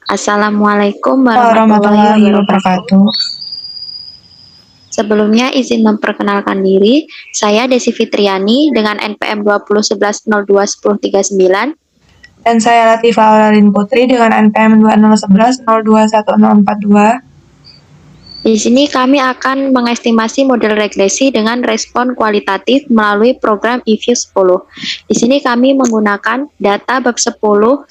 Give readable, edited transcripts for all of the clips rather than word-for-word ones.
Assalamualaikum warahmatullahi Warahmatullahi wabarakatuh. wabarakatuh. Sebelumnya izin memperkenalkan diri, saya Desi Fitriani dengan NPM 2011021039. Dan saya Latifah Aulalin Putri dengan NPM 2011021042. Di sini kami akan mengestimasi model regresi dengan respon kualitatif melalui program eView 10. Di sini kami menggunakan data bab 10 1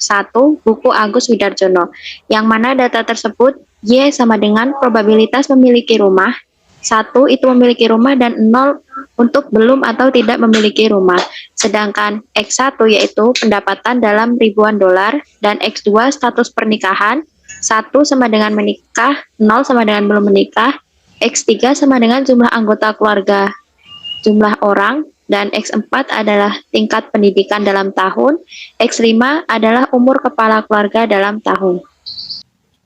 buku Agus Widarjono, yang mana data tersebut Y sama dengan probabilitas memiliki rumah, 1 itu memiliki rumah dan 0 untuk belum atau tidak memiliki rumah. Sedangkan X1 yaitu pendapatan dalam ribuan dolar dan X2 status pernikahan, 1 sama dengan menikah, 0 sama dengan belum menikah, X3 sama dengan jumlah anggota keluarga, jumlah orang, dan X4 adalah tingkat pendidikan dalam tahun, X5 adalah umur kepala keluarga dalam tahun.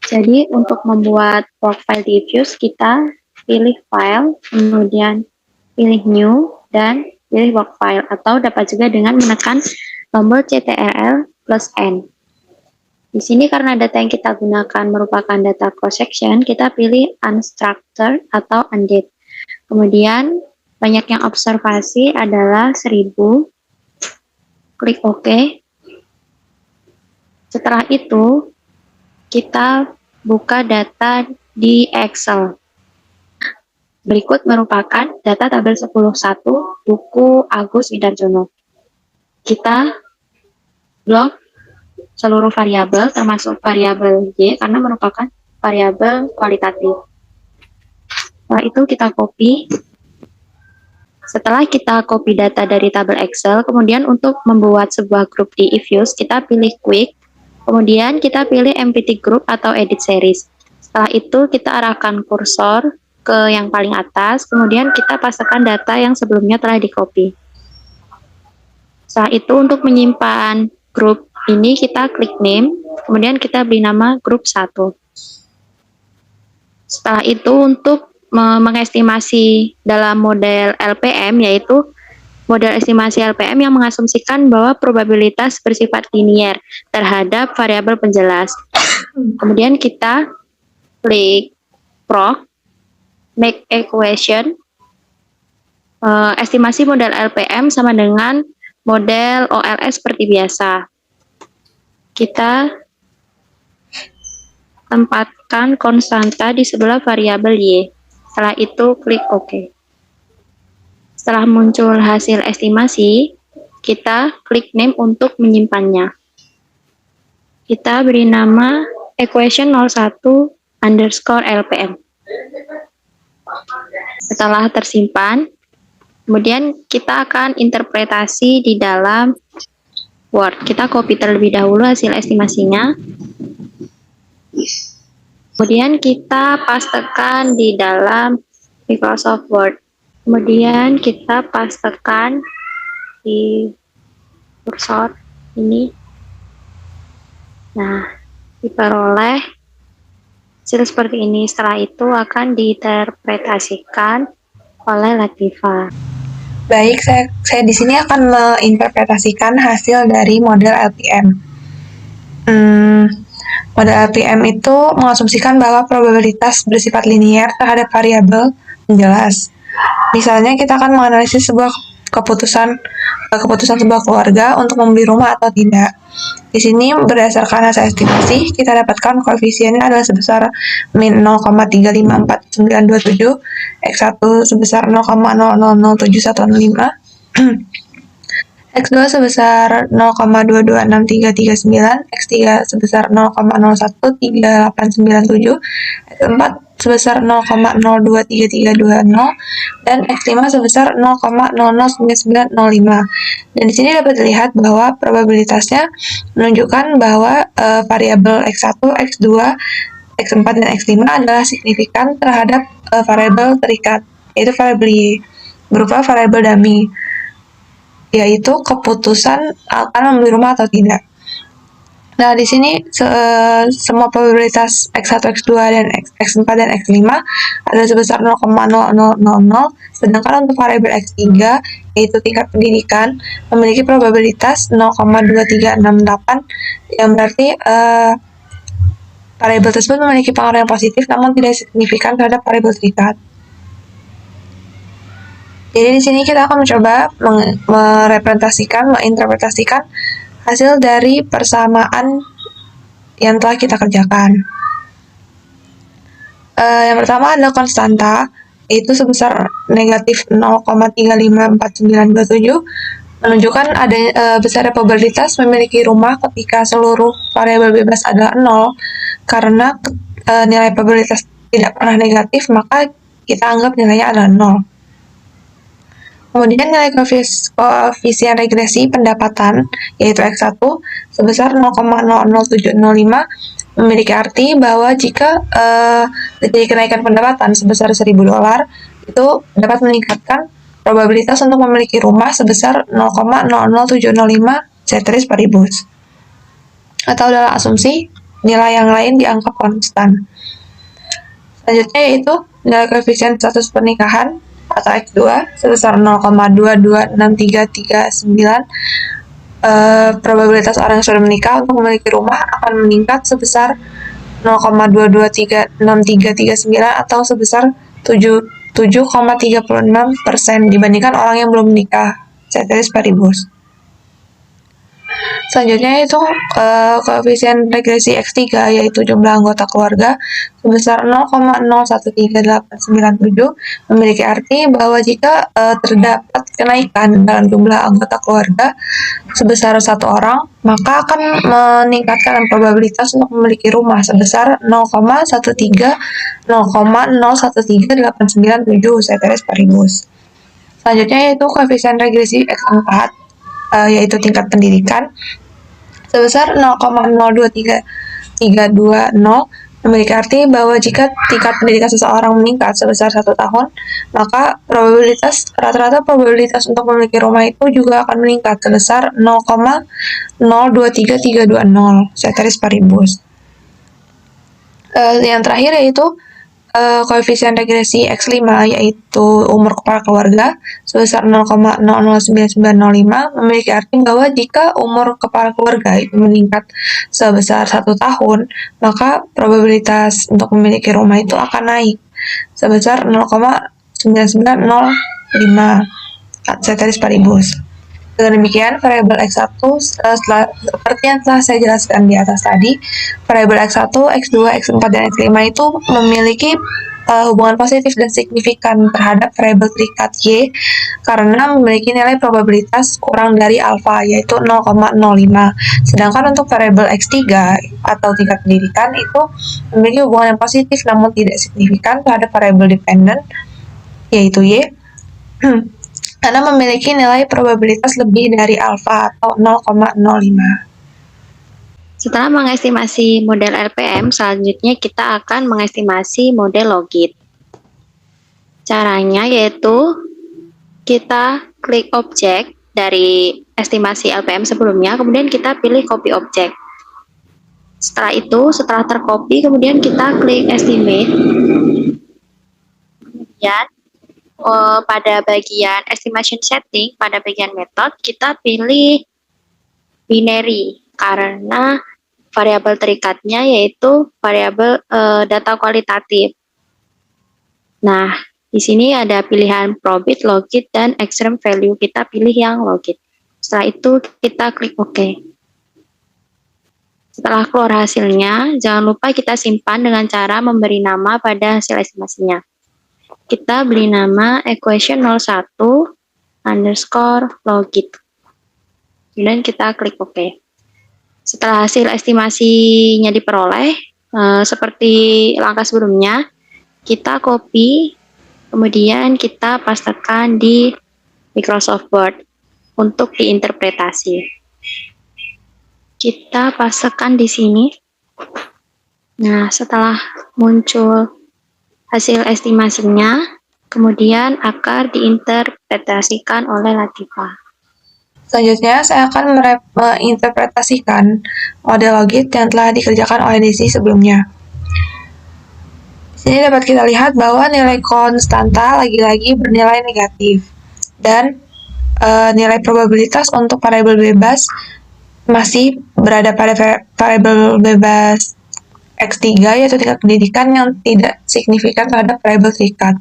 Jadi untuk membuat work file di Fuse, kita pilih file, kemudian pilih new, dan pilih work file, atau dapat juga dengan menekan tombol CTRL plus N. Di sini karena data yang kita gunakan merupakan data cross section, kita pilih unstructured atau undate. Kemudian banyak yang observasi adalah 1000. Klik OK. Setelah itu kita buka data di Excel. Berikut merupakan data tabel 10.1 buku Agus Widarjono. Kita blok seluruh variabel termasuk variabel Y karena merupakan variabel kualitatif. Setelah itu kita copy. Setelah kita copy data dari tabel Excel, kemudian untuk membuat sebuah grup di eViews, kita pilih Quick, kemudian kita pilih Empty Group atau Edit Series. Setelah itu kita arahkan kursor ke yang paling atas, kemudian kita pastikan data yang sebelumnya telah di-copy. Setelah itu untuk menyimpan grup ini kita klik name, kemudian kita beri nama grup 1. Setelah itu untuk mengestimasi dalam model LPM, yaitu model estimasi LPM yang mengasumsikan bahwa probabilitas bersifat linier terhadap variabel penjelas. Kemudian kita klik Proc, Make Equation, estimasi model LPM sama dengan model OLS seperti biasa. Kita tempatkan konstanta di sebelah variabel Y. Setelah itu klik OK. Setelah muncul hasil estimasi, kita klik name untuk menyimpannya. Kita beri nama equation 01 underscore LPM. Setelah tersimpan, kemudian kita akan interpretasi di dalam Word. Kita copy terlebih dahulu hasil estimasinya. Kemudian kita pastekan di dalam Microsoft Word. Kemudian kita pastekan di kursor ini. Nah, diperoleh hasil seperti ini. Setelah itu akan diinterpretasikan oleh Latifah. Baik, saya di sini akan menginterpretasikan hasil dari model LPM. Model LPM itu mengasumsikan bahwa probabilitas bersifat linier terhadap variabel penjelas. Misalnya kita akan menganalisis sebuah keputusan sebuah keluarga untuk membeli rumah atau tidak. Di sini berdasarkan hasil estimasi, kita dapatkan koefisiennya adalah sebesar min 0,35497, X1 sebesar 0,000715, X2 sebesar 0,226339, X3 sebesar 0,013897, X4 sebesar 0,023320, dan X5 sebesar 0,009905. Dan di sini dapat dilihat bahwa probabilitasnya menunjukkan bahwa variabel X1, X2, X4, dan X5 adalah signifikan terhadap variabel terikat, yaitu variabel Y, berupa variabel dummy, yaitu keputusan akan membeli rumah atau tidak. Nah, di sini semua probabilitas X1, X2, dan X4, dan X5 adalah sebesar 0,0000, sedangkan untuk variabel X3, yaitu tingkat pendidikan, memiliki probabilitas 0,2368, yang berarti variabel tersebut memiliki pengaruh yang positif namun tidak signifikan terhadap variabel terikat. Jadi di sini kita akan mencoba menginterpretasikan hasil dari persamaan yang telah kita kerjakan. Yang pertama adalah konstanta, yaitu sebesar negatif 0,354927, menunjukkan ada besar probabilitas memiliki rumah ketika seluruh variabel bebas adalah 0. Karena nilai probabilitas tidak pernah negatif, maka kita anggap nilainya adalah 0. Kemudian nilai koefisien regresi pendapatan, yaitu X1, sebesar 0,00705, memiliki arti bahwa jika terjadi kenaikan pendapatan sebesar $1.000, itu dapat meningkatkan probabilitas untuk memiliki rumah sebesar 0,00705 ceteris paribus. Atau dalam asumsi, nilai yang lain dianggap konstan. Selanjutnya yaitu nilai koefisien status pernikahan atau X2 sebesar 0,226339. Probabilitas orang yang sudah menikah untuk memiliki rumah akan meningkat sebesar 0,226339 atau sebesar 7,36% dibandingkan orang yang belum menikah, ceteris paribus. Selanjutnya itu koefisien regresi X3, yaitu jumlah anggota keluarga sebesar 0,013897, memiliki arti bahwa jika terdapat kenaikan dalam jumlah anggota keluarga sebesar 1 orang, maka akan meningkatkan probabilitas untuk memiliki rumah sebesar 0,0138997 ceteris paribus. Selanjutnya yaitu koefisien regresi X4, yaitu tingkat pendidikan sebesar 0,02320, memiliki arti bahwa jika tingkat pendidikan seseorang meningkat sebesar 1 tahun, maka rata-rata probabilitas untuk memiliki rumah itu juga akan meningkat sebesar 0,023320 ceteris paribus. Yang terakhir yaitu koefisien regresi X5, yaitu umur kepala keluarga sebesar 0,009905, memiliki arti bahwa jika umur kepala keluarga itu meningkat sebesar 1 tahun, maka probabilitas untuk memiliki rumah itu akan naik sebesar 0,9905 ceteris paribus. Dengan demikian, variabel X1 seperti yang telah saya jelaskan di atas tadi, variabel X1, X2, X4, dan X5 itu memiliki hubungan positif dan signifikan terhadap variabel terikat Y karena memiliki nilai probabilitas kurang dari alfa, yaitu 0,05. Sedangkan untuk variabel X3 atau tingkat pendidikan itu memiliki hubungan yang positif namun tidak signifikan terhadap variabel dependent, yaitu Y, karena memiliki nilai probabilitas lebih dari alfa atau 0,05. Setelah mengestimasi model LPM, selanjutnya kita akan mengestimasi model logit. Caranya yaitu kita klik objek dari estimasi LPM sebelumnya, kemudian kita pilih copy objek. Setelah itu, setelah tercopy, kemudian kita klik estimate. Kemudian pada bagian estimation setting, pada bagian method, kita pilih binary karena variabel terikatnya yaitu variabel data kualitatif. Nah, di sini ada pilihan probit, logit, dan extreme value. Kita pilih yang logit. Setelah itu kita klik OK. Setelah keluar hasilnya, jangan lupa kita simpan dengan cara memberi nama pada hasil estimasinya. Kita beri nama equation 01 underscore logit. Kemudian kita klik OK. Setelah hasil estimasinya diperoleh, seperti langkah sebelumnya, kita copy, kemudian kita pastekan di Microsoft Word untuk diinterpretasi. Kita pastekan di sini. Nah, setelah muncul hasil estimasinya, kemudian akan diinterpretasikan oleh Latifah. Selanjutnya, saya akan menginterpretasikan model logit yang telah dikerjakan oleh Desi sebelumnya. Di sini dapat kita lihat bahwa nilai konstanta lagi-lagi bernilai negatif, dan nilai probabilitas untuk variabel bebas masih berada pada variabel bebas X3 yaitu tingkat pendidikan yang tidak signifikan terhadap variabel tingkat.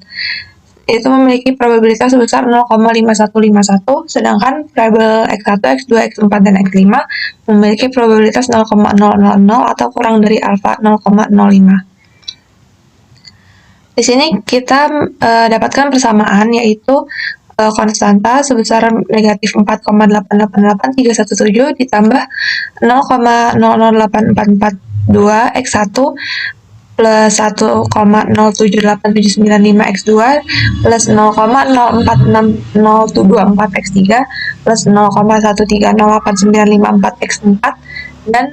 Itu memiliki probabilitas sebesar 0,5151, sedangkan variabel X1, X2, X4, dan X5 memiliki probabilitas 0,000 atau kurang dari alfa 0,05. Di sini kita dapatkan persamaan, yaitu konstanta sebesar negatif 4,888317 ditambah 0,008442 X1 plus 1,078795 X2 plus 0,046024 X3 plus 0,130895 X4 dan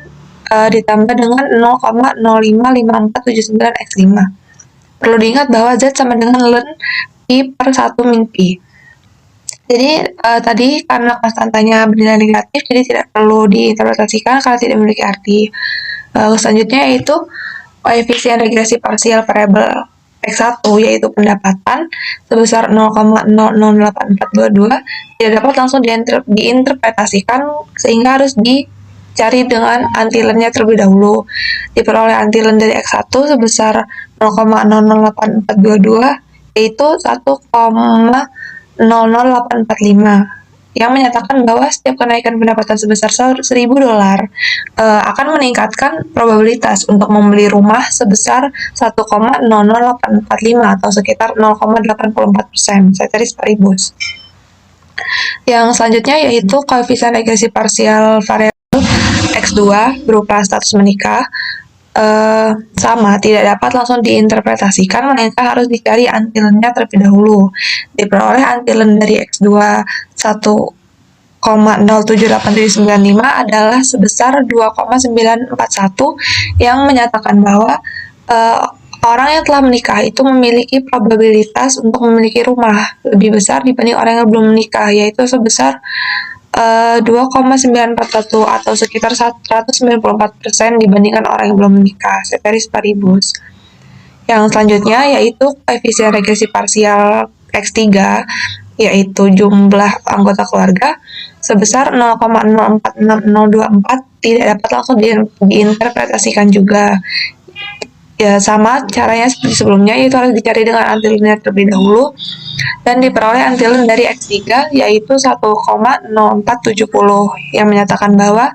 ditambah dengan 0,055479 X5. Perlu diingat bahwa Z sama dengan ln Pi per 1 min Pi. Jadi tadi karena konstantanya bernilai negatif, jadi tidak perlu diinterpretasikan karena tidak memiliki arti. Selanjutnya yaitu koefisien regresi parsial variabel X1 yaitu pendapatan sebesar 0,008422 tidak dapat langsung diinterpretasikan sehingga harus dicari dengan antilennya terlebih dahulu. Diperoleh antilen dari X1 sebesar 0,008422 yaitu 1,00845 yang menyatakan bahwa setiap kenaikan pendapatan sebesar $1.000 akan meningkatkan probabilitas untuk membeli rumah sebesar 1,00845 atau sekitar 0,84%, ceteris paribus. Yang selanjutnya yaitu koefisien regresi parsial variabel X2 berupa status menikah. Sama, tidak dapat langsung diinterpretasikan, melainkan harus dicari antilennya terlebih dahulu. Diperoleh antilen dari X2 1,078795 adalah sebesar 2,941 yang menyatakan bahwa orang yang telah menikah itu memiliki probabilitas untuk memiliki rumah lebih besar dibanding orang yang belum menikah, yaitu sebesar 2,941 atau sekitar 194% dibandingkan orang yang belum menikah, ceteris paribus. Yang selanjutnya yaitu koefisien regresi parsial X3 yaitu jumlah anggota keluarga sebesar 0,046024 tidak dapat langsung diinterpretasikan juga. Ya, sama caranya seperti sebelumnya, yaitu harus dicari dengan antilennya terlebih dahulu dan diperoleh antilen dari X3 yaitu 1,0470 yang menyatakan bahwa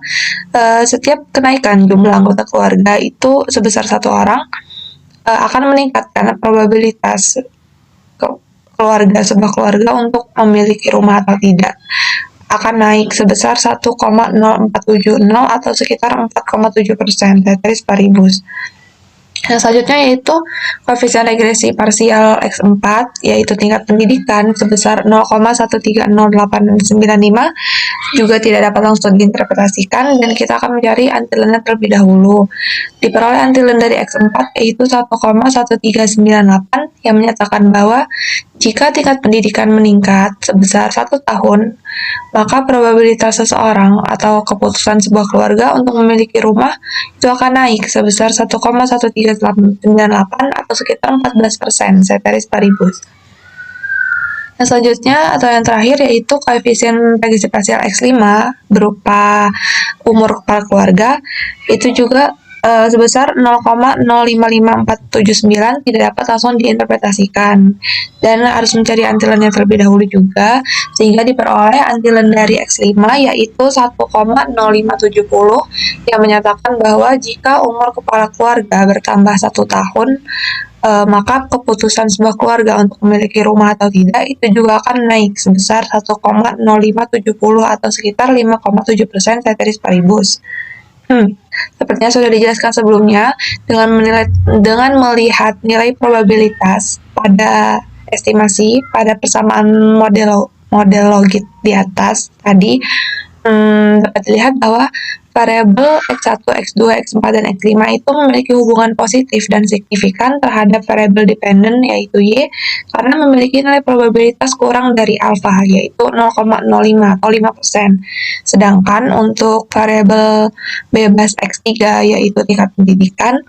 setiap kenaikan jumlah anggota keluarga itu sebesar satu orang akan meningkatkan probabilitas sebuah keluarga untuk memiliki rumah atau tidak akan naik sebesar 1,0470 atau sekitar 4,7%, ceteris paribus. Yang selanjutnya yaitu koefisien regresi parsial X4 yaitu tingkat pendidikan sebesar 0,130895 juga tidak dapat langsung diinterpretasikan dan kita akan mencari antilennya terlebih dahulu. Diperoleh antilen dari X4 yaitu 1,1398 yang menyatakan bahwa jika tingkat pendidikan meningkat sebesar 1 tahun, maka probabilitas seseorang atau keputusan sebuah keluarga untuk memiliki rumah itu akan naik sebesar 1,1398 atau sekitar 14%, ceteris paribus. Yang selanjutnya atau yang terakhir yaitu koefisien regresi parsial X5 berupa umur kepala keluarga itu juga sebesar 0,055479 tidak dapat langsung diinterpretasikan dan harus mencari antilennya terlebih dahulu juga sehingga diperoleh antilen dari X5 yaitu 1,0570 yang menyatakan bahwa jika umur kepala keluarga bertambah 1 tahun maka keputusan sebuah keluarga untuk memiliki rumah atau tidak itu juga akan naik sebesar 1,0570 atau sekitar 5,7%, ceteris paribus. Sepertinya sudah dijelaskan sebelumnya, dengan melihat nilai probabilitas pada estimasi pada persamaan model logit di atas tadi dapat dilihat bahwa variabel X1, X2, X4, dan X5 itu memiliki hubungan positif dan signifikan terhadap variabel dependen yaitu Y karena memiliki nilai probabilitas kurang dari alfa yaitu 0,05 atau 5%. Sedangkan untuk variabel bebas X3 yaitu tingkat pendidikan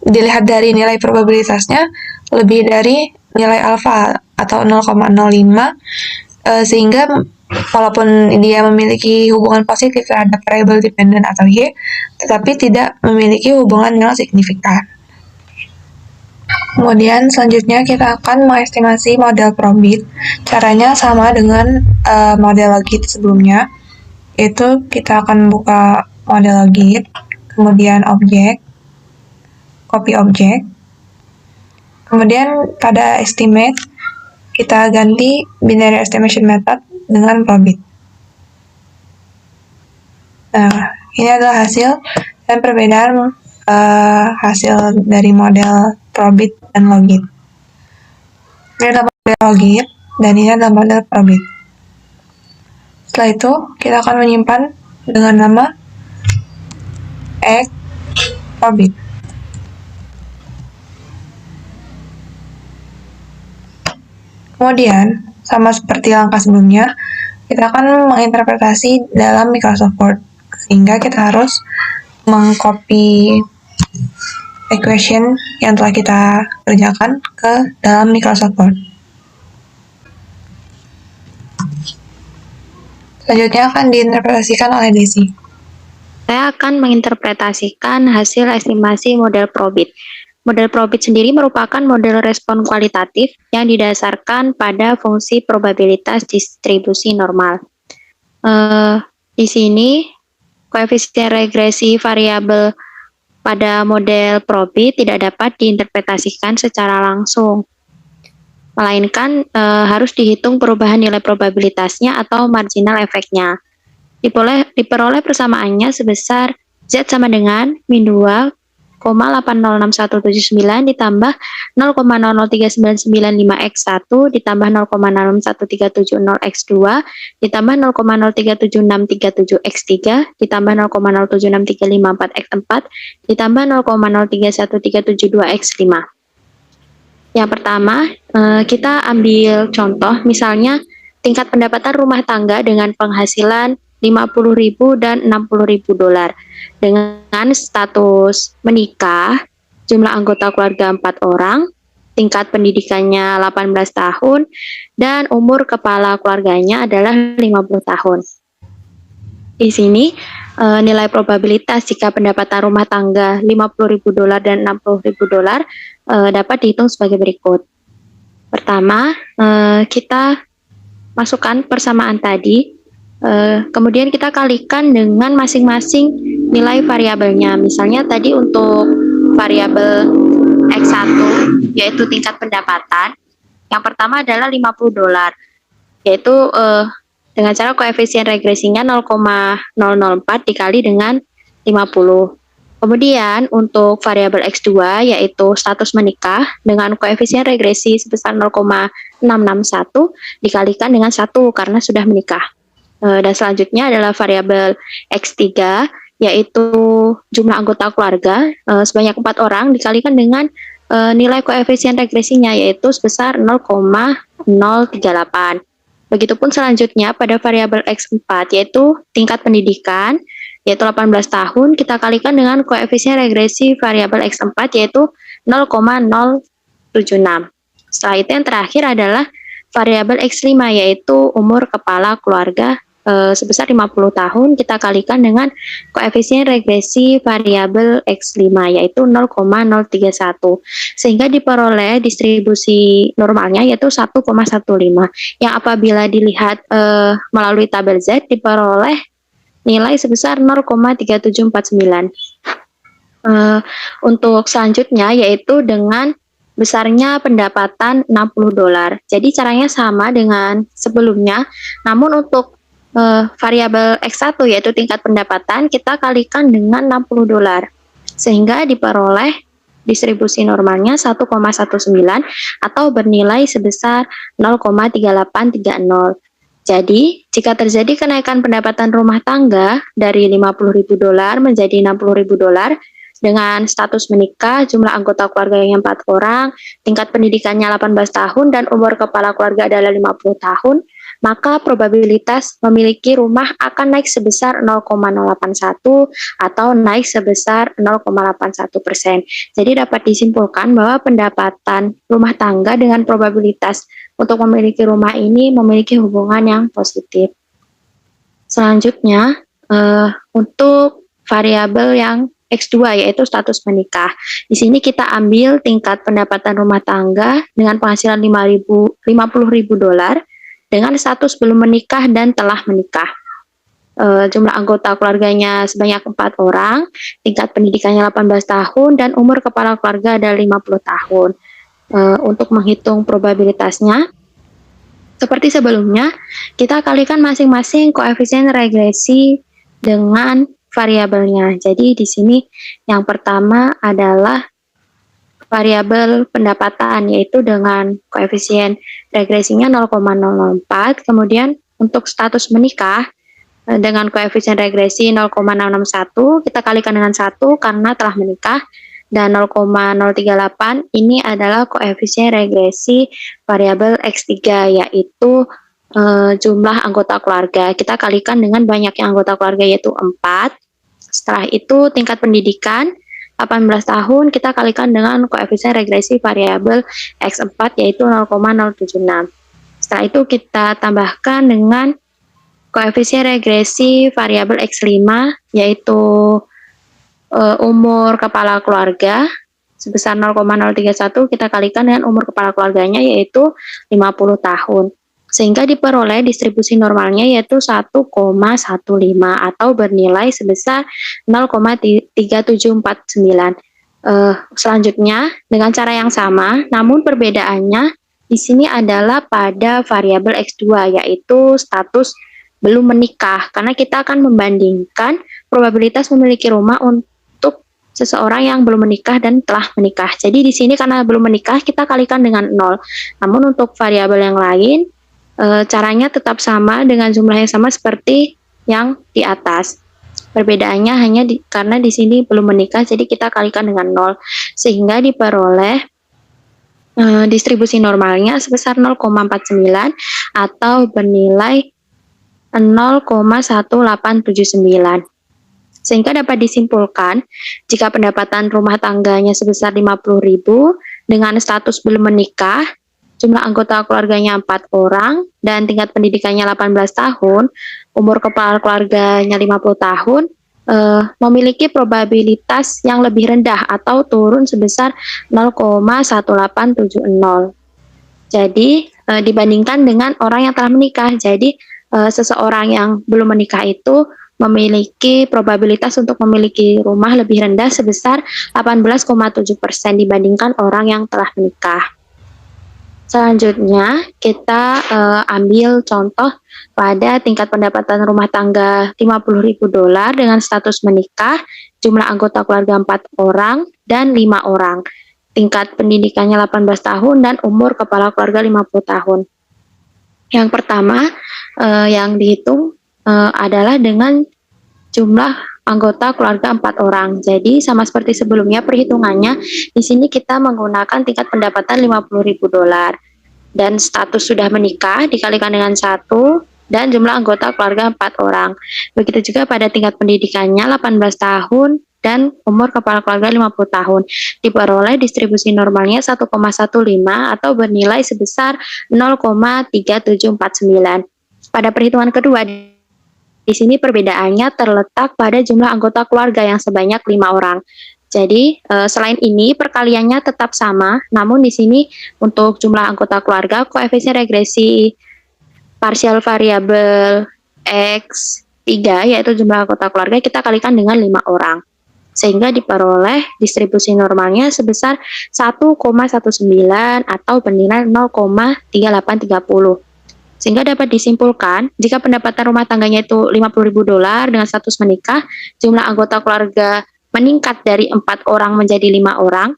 dilihat dari nilai probabilitasnya lebih dari nilai alfa atau 0,05 sehingga walaupun dia memiliki hubungan positif terhadap variabel dependen atau Y, tetapi tidak memiliki hubungan yang signifikan. Kemudian selanjutnya kita akan mengestimasi model probit. Caranya sama dengan model logit sebelumnya, yaitu kita akan buka model logit, kemudian objek, copy objek, kemudian pada estimate kita ganti binary estimation method dengan probit. Nah, ini adalah hasil dan perbedaan hasil dari model probit dan logit. Ini adalah model logit dan ini adalah model probit. Setelah itu, kita akan menyimpan dengan nama X probit. Kemudian, sama seperti langkah sebelumnya, kita akan menginterpretasi dalam Microsoft Word, sehingga kita harus mengcopy equation yang telah kita kerjakan ke dalam Microsoft Word. Selanjutnya akan diinterpretasikan oleh Desi. Saya akan menginterpretasikan hasil estimasi model probit. Model probit sendiri merupakan model respon kualitatif yang didasarkan pada fungsi probabilitas distribusi normal. Di sini, koefisien regresi variabel pada model probit tidak dapat diinterpretasikan secara langsung, melainkan harus dihitung perubahan nilai probabilitasnya atau marginal efeknya. Diperoleh persamaannya sebesar Z sama dengan min 2,806179 ditambah 0,003995x1 ditambah 0,01370x2 ditambah 0,0376337x3 ditambah 0,0763544x4 ditambah 0,031372x5. Yang pertama, kita ambil contoh, misalnya tingkat pendapatan rumah tangga dengan penghasilan 50.000 dan 60.000 dolar dengan status menikah, jumlah anggota keluarga 4 orang, tingkat pendidikannya 18 tahun, dan umur kepala keluarganya adalah 50 tahun. Di sini nilai probabilitas jika pendapatan rumah tangga 50.000 dolar dan 60.000 dolar dapat dihitung sebagai berikut. Pertama, kita masukkan persamaan tadi, kemudian kita kalikan dengan masing-masing nilai variabelnya. Misalnya tadi untuk variabel X1 yaitu tingkat pendapatan, yang pertama adalah 50 dolar, yaitu dengan cara koefisien regresinya 0,004 dikali dengan 50. Kemudian untuk variabel X2 yaitu status menikah dengan koefisien regresi sebesar 0,661 dikalikan dengan 1 karena sudah menikah. Dan selanjutnya adalah variabel X3 yaitu jumlah anggota keluarga sebanyak 4 orang dikalikan dengan nilai koefisien regresinya yaitu sebesar 0,038. Begitupun selanjutnya pada variabel X4 yaitu tingkat pendidikan yaitu 18 tahun kita kalikan dengan koefisien regresi variabel X4 yaitu 0,076. Setelah itu yang terakhir adalah variabel X5 yaitu umur kepala keluarga sebesar 50 tahun kita kalikan dengan koefisien regresi variabel X5 yaitu 0,031 sehingga diperoleh distribusi normalnya yaitu 1,15 yang apabila dilihat melalui tabel Z diperoleh nilai sebesar 0,3749. Untuk selanjutnya yaitu dengan besarnya pendapatan 60 dolar. Jadi caranya sama dengan sebelumnya, namun untuk variabel X1 yaitu tingkat pendapatan kita kalikan dengan 60 dolar sehingga diperoleh distribusi normalnya 1,19 atau bernilai sebesar 0,3830. Jadi jika terjadi kenaikan pendapatan rumah tangga dari 50.000 dolar menjadi 60.000 dolar dengan status menikah, jumlah anggota keluarga yang 4 orang, tingkat pendidikannya 18 tahun dan umur kepala keluarga adalah 50 tahun, maka probabilitas memiliki rumah akan naik sebesar 0,081 atau naik sebesar 0,81%. Jadi dapat disimpulkan bahwa pendapatan rumah tangga dengan probabilitas untuk memiliki rumah ini memiliki hubungan yang positif. Selanjutnya, untuk variabel yang X2 yaitu status menikah. Di sini kita ambil tingkat pendapatan rumah tangga dengan penghasilan $50.000 dengan status belum menikah dan telah menikah. Jumlah anggota keluarganya sebanyak 4 orang, tingkat pendidikannya 18 tahun, dan umur kepala keluarga adalah 50 tahun. Untuk menghitung probabilitasnya, seperti sebelumnya, kita kalikan masing-masing koefisien regresi dengan variabelnya. Jadi di sini yang pertama adalah variabel pendapatan, yaitu dengan koefisien regresinya 0,004, kemudian untuk status menikah dengan koefisien regresi 0,661, kita kalikan dengan 1 karena telah menikah, dan 0,038 ini adalah koefisien regresi variabel X3, yaitu jumlah anggota keluarga. Kita kalikan dengan banyaknya anggota keluarga, yaitu 4. Setelah itu tingkat pendidikan 18 tahun, kita kalikan dengan koefisien regresi variabel X4, yaitu 0,076. Setelah itu kita tambahkan dengan koefisien regresi variabel X5, yaitu umur kepala keluarga sebesar 0,031, kita kalikan dengan umur kepala keluarganya, yaitu 50 tahun. Sehingga diperoleh distribusi normalnya yaitu 1,15 atau bernilai sebesar 0,3749. Selanjutnya, dengan cara yang sama, namun perbedaannya di sini adalah pada variabel X2, yaitu status belum menikah, karena kita akan membandingkan probabilitas memiliki rumah untuk seseorang yang belum menikah dan telah menikah. Jadi di sini karena belum menikah, kita kalikan dengan 0. Namun untuk variabel yang lain, caranya tetap sama dengan jumlah yang sama seperti yang di atas. Perbedaannya hanya karena di sini belum menikah, jadi kita kalikan dengan 0. Sehingga diperoleh distribusi normalnya sebesar 0,49 atau bernilai 0,1879. Sehingga dapat disimpulkan, jika pendapatan rumah tangganya sebesar 50.000 dengan status belum menikah, jumlah anggota keluarganya 4 orang, dan tingkat pendidikannya 18 tahun, umur kepala keluarganya 50 tahun, memiliki probabilitas yang lebih rendah atau turun sebesar 0,1870. Jadi, dibandingkan dengan orang yang telah menikah. Jadi, seseorang yang belum menikah itu memiliki probabilitas untuk memiliki rumah lebih rendah sebesar 18,7% dibandingkan orang yang telah menikah. Selanjutnya, kita ambil contoh pada tingkat pendapatan rumah tangga $50.000 dengan status menikah, jumlah anggota keluarga 4 orang, dan 5 orang. Tingkat pendidikannya 18 tahun dan umur kepala keluarga 50 tahun. Yang pertama yang dihitung adalah dengan jumlah anggota keluarga 4 orang. Jadi sama seperti sebelumnya perhitungannya, di sini kita menggunakan tingkat pendapatan $50.000 dan status sudah menikah dikalikan dengan 1 dan jumlah anggota keluarga 4 orang. Begitu juga pada tingkat pendidikannya 18 tahun dan umur kepala keluarga 50 tahun. Diperoleh distribusi normalnya 1,15 atau bernilai sebesar 0,3749. Pada perhitungan kedua, di sini perbedaannya terletak pada jumlah anggota keluarga yang sebanyak 5 orang. Jadi, selain ini perkaliannya tetap sama, namun di sini untuk jumlah anggota keluarga, koefisien regresi parsial variabel X3, yaitu jumlah anggota keluarga, kita kalikan dengan 5 orang. Sehingga diperoleh distribusi normalnya sebesar 1,19 atau bernilai 0,3830. Sehingga dapat disimpulkan, jika pendapatan rumah tangganya itu $50.000 dengan status menikah, jumlah anggota keluarga meningkat dari 4 orang menjadi 5 orang,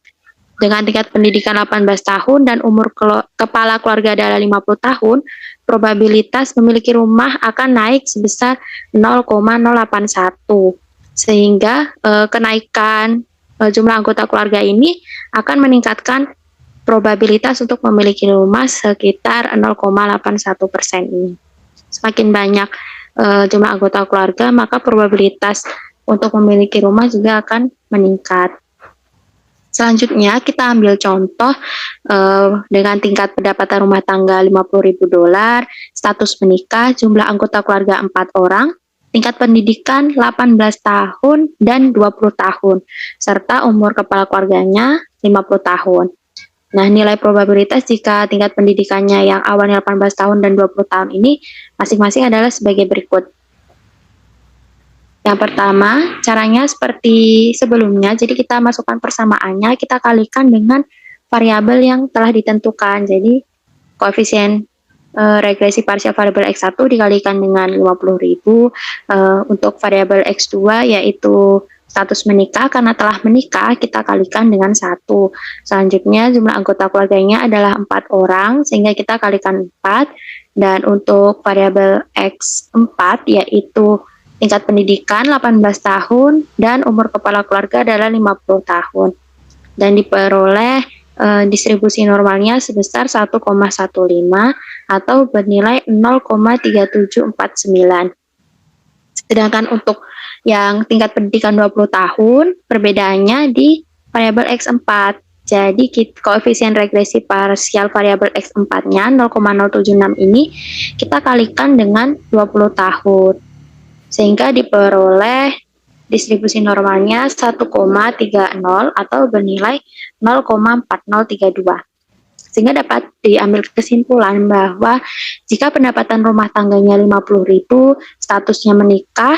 dengan tingkat pendidikan 18 tahun dan umur kepala keluarga adalah 50 tahun, probabilitas memiliki rumah akan naik sebesar 0,081. Sehingga kenaikan jumlah anggota keluarga ini akan meningkatkan probabilitas untuk memiliki rumah sekitar 0,81% ini. Semakin banyak jumlah anggota keluarga, maka probabilitas untuk memiliki rumah juga akan meningkat. Selanjutnya, kita ambil contoh dengan tingkat pendapatan rumah tangga $50.000, status menikah, jumlah anggota keluarga 4 orang, tingkat pendidikan 18 tahun dan 20 tahun, serta umur kepala keluarganya 50 tahun. Nah, nilai probabilitas jika tingkat pendidikannya yang awalnya 18 tahun dan 20 tahun ini masing-masing adalah sebagai berikut. Yang pertama, caranya seperti sebelumnya, jadi kita masukkan persamaannya, kita kalikan dengan variabel yang telah ditentukan. Jadi, koefisien regresi parsial variabel X1 dikalikan dengan 50.000, untuk variabel X2 yaitu status menikah, karena telah menikah kita kalikan dengan 1. Selanjutnya jumlah anggota keluarganya adalah 4 orang, sehingga kita kalikan 4. Dan untuk variabel X4 yaitu tingkat pendidikan 18 tahun dan umur kepala keluarga adalah 50 tahun. Dan diperoleh distribusi normalnya sebesar 1,15 atau bernilai 0,3749. Sedangkan untuk yang tingkat pendidikan 20 tahun, perbedaannya di variabel X4. Jadi koefisien regresi parsial variabel X4-nya 0,076 ini kita kalikan dengan 20 tahun. Sehingga diperoleh distribusi normalnya 1,30 atau bernilai 0,4032. Sehingga dapat diambil kesimpulan bahwa jika pendapatan rumah tangganya 50.000, statusnya menikah,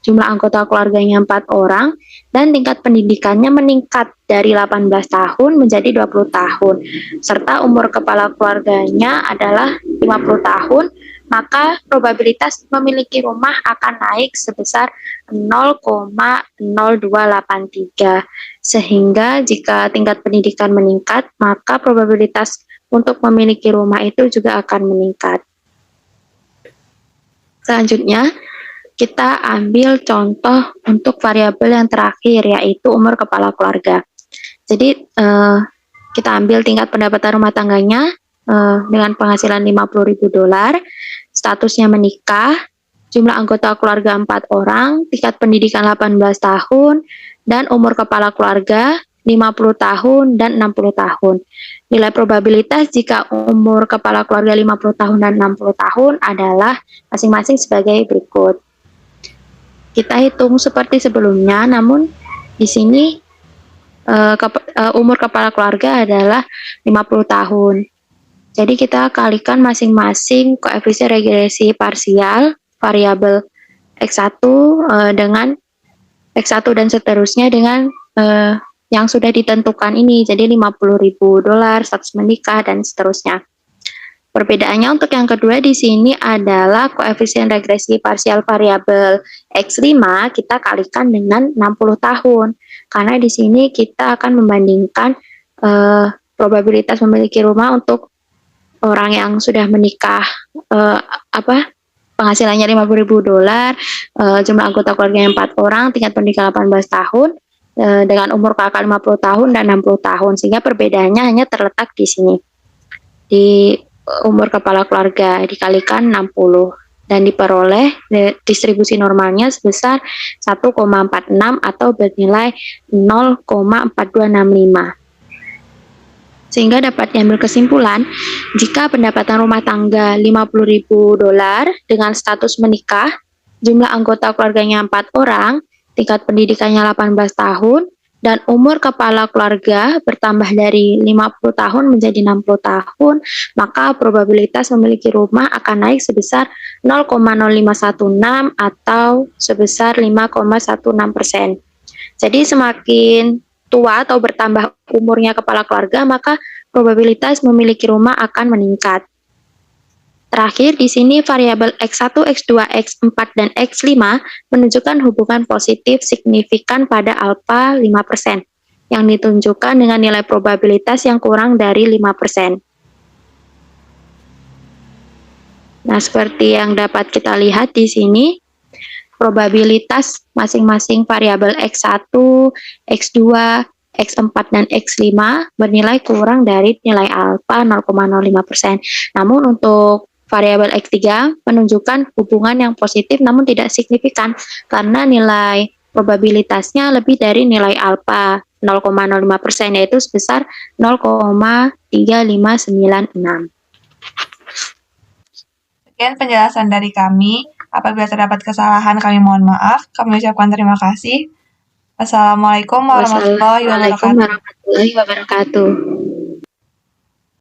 jumlah anggota keluarganya 4 orang, dan tingkat pendidikannya meningkat dari 18 tahun menjadi 20 tahun, serta umur kepala keluarganya adalah 50 tahun, maka probabilitas memiliki rumah akan naik sebesar 0,0283. Sehingga jika tingkat pendidikan meningkat, maka probabilitas untuk memiliki rumah itu juga akan meningkat. Selanjutnya, kita ambil contoh untuk variabel yang terakhir, yaitu umur kepala keluarga. Jadi, kita ambil tingkat pendapatan rumah tangganya dengan penghasilan $50.000, statusnya menikah, jumlah anggota keluarga 4 orang, tingkat pendidikan 18 tahun, dan umur kepala keluarga 50 tahun dan 60 tahun. Nilai probabilitas jika umur kepala keluarga 50 tahun dan 60 tahun adalah masing-masing sebagai berikut. Kita hitung seperti sebelumnya, namun di sini umur kepala keluarga adalah 50 tahun. Jadi kita kalikan masing-masing koefisien regresi parsial variabel X1 dengan X1 dan seterusnya dengan yang sudah ditentukan ini. Jadi $50.000, status menikah, dan seterusnya. Perbedaannya untuk yang kedua di sini adalah koefisien regresi parsial variabel X5 kita kalikan dengan 60 tahun. Karena di sini kita akan membandingkan probabilitas memiliki rumah untuk orang yang sudah menikah, penghasilannya $50.000, jumlah anggota keluarganya 4 orang, tingkat pendidikan 18 tahun, dengan umur kakak 50 tahun dan 60 tahun, sehingga perbedaannya hanya terletak di sini. Di umur kepala keluarga dikalikan 60 dan diperoleh distribusi normalnya sebesar 1,46 atau bernilai 0,4265. Sehingga dapat diambil kesimpulan, jika pendapatan rumah tangga $50.000 dengan status menikah, jumlah anggota keluarganya 4 orang, tingkat pendidikannya 18 tahun, dan umur kepala keluarga bertambah dari 50 tahun menjadi 60 tahun, maka probabilitas memiliki rumah akan naik sebesar 0,0516 atau sebesar 5,16%. Jadi semakin tua atau bertambah umurnya kepala keluarga, maka probabilitas memiliki rumah akan meningkat. Terakhir, di sini variabel X1, X2, X4, dan X5 menunjukkan hubungan positif signifikan pada alfa 5%, yang ditunjukkan dengan nilai probabilitas yang kurang dari 5%. Nah, seperti yang dapat kita lihat di sini, probabilitas masing-masing variabel X1, X2, X4, dan X5 bernilai kurang dari nilai alfa 0,05%. Namun untuk variabel X3 menunjukkan hubungan yang positif namun tidak signifikan karena nilai probabilitasnya lebih dari nilai alfa 0,05%, yaitu sebesar 0,3596. Sekian penjelasan dari kami. Apabila terdapat kesalahan, kami mohon maaf. Kami ucapkan terima kasih. Assalamualaikum warahmatullahi Wassalamualaikum wabarakatuh. warahmatullahi wabarakatuh.